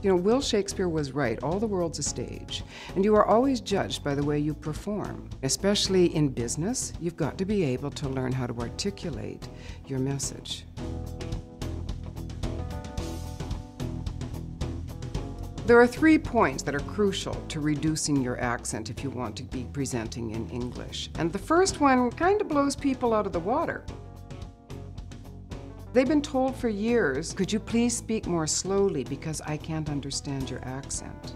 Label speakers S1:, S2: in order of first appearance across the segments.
S1: You know, Will Shakespeare was right. All the world's a stage, and you are always judged by the way you perform. Especially in business, you've got to be able to learn how to articulate your message. There are 3 points that are crucial to reducing your accent if you want to be presenting in English. And the first one kind of blows people out of the water. They've been told for years, could you please speak more slowly because I can't understand your accent.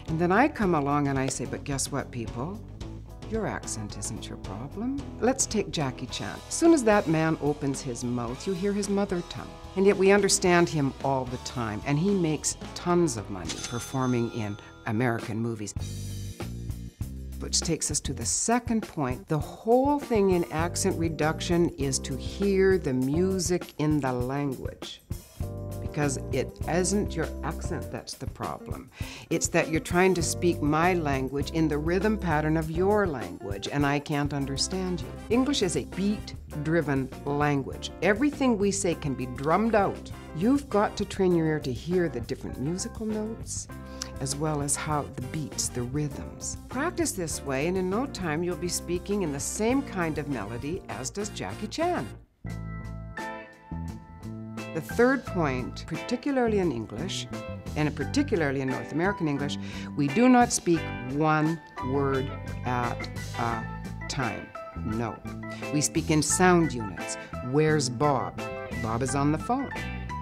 S1: And then I come along and I say, but guess what, people? Your accent isn't your problem. Let's take Jackie Chan. As soon as that man opens his mouth, you hear his mother tongue. And yet we understand him all the time, and he makes tons of money performing in American movies. Which takes us to the second point. The whole thing in accent reduction is to hear the music in the language. Because it isn't your accent that's the problem. It's that you're trying to speak my language in the rhythm pattern of your language, and I can't understand you. English is a beat-driven language. Everything we say can be drummed out. You've got to train your ear to hear the different musical notes, as well as how the beats, the rhythms. Practice this way, and in no time you'll be speaking in the same kind of melody as does Jackie Chan. The third point, particularly in English, and particularly in North American English, we do not speak one word at a time. No. We speak in sound units. Where's Bob? Bob is on the phone.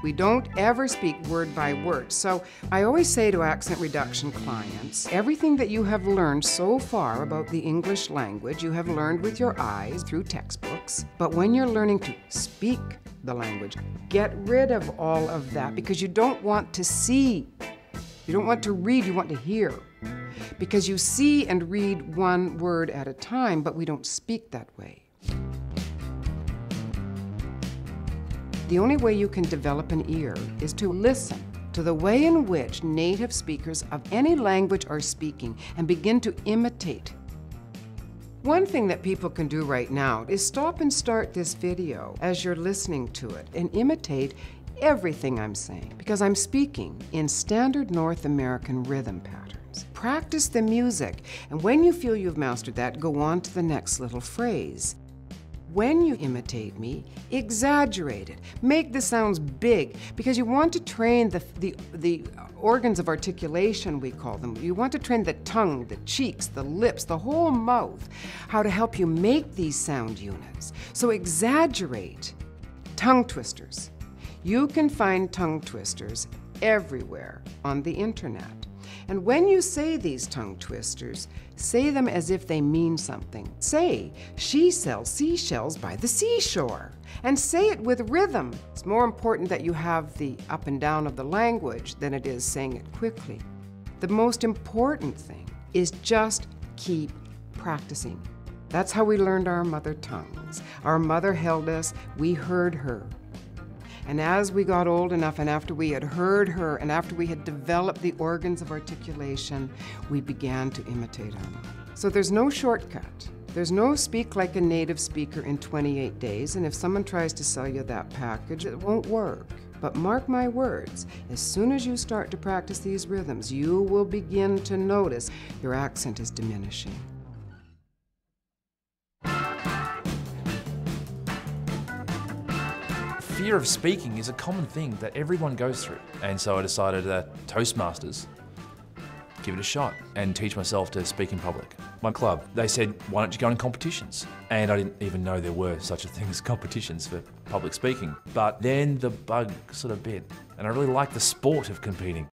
S1: We don't ever speak word by word. So I always say to accent reduction clients, everything that you have learned so far about the English language, you have learned with your eyes through textbooks. But when you're learning to speak the language, get rid of all of that, because you don't want to see. You don't want to read, you want to hear. Because you see and read one word at a time, but we don't speak that way. The only way you can develop an ear is to listen to the way in which native speakers of any language are speaking and begin to imitate. One thing that people can do right now is stop and start this video as you're listening to it and imitate everything I'm saying, because I'm speaking in standard North American rhythm patterns. Practice the music, and when you feel you've mastered that, go on to the next little phrase. When you imitate me, exaggerate it. Make the sounds big, because you want to train the organs of articulation, we call them. You want to train the tongue, the cheeks, the lips, the whole mouth, how to help you make these sound units. So exaggerate. Tongue twisters. You can find tongue twisters everywhere on the internet. And when you say these tongue twisters, say them as if they mean something. Say, she sells seashells by the seashore. And say it with rhythm. It's more important that you have the up and down of the language than it is saying it quickly. The most important thing is just keep practicing. That's how we learned our mother tongues. Our mother held us, we heard her. And as we got old enough, and after we had heard her, and after we had developed the organs of articulation, we began to imitate our mother. So there's no shortcut. There's no speak like a native speaker in 28 days, and if someone tries to sell you that package, it won't work. But mark my words, as soon as you start to practice these rhythms, you will begin to notice your accent is diminishing.
S2: Fear of speaking is a common thing that everyone goes through. And so I decided that Toastmasters, give it a shot and teach myself to speak in public. My club, they said, why don't you go in competitions? And I didn't even know there were such a thing as competitions for public speaking. But then the bug sort of bit, and I really liked the sport of competing.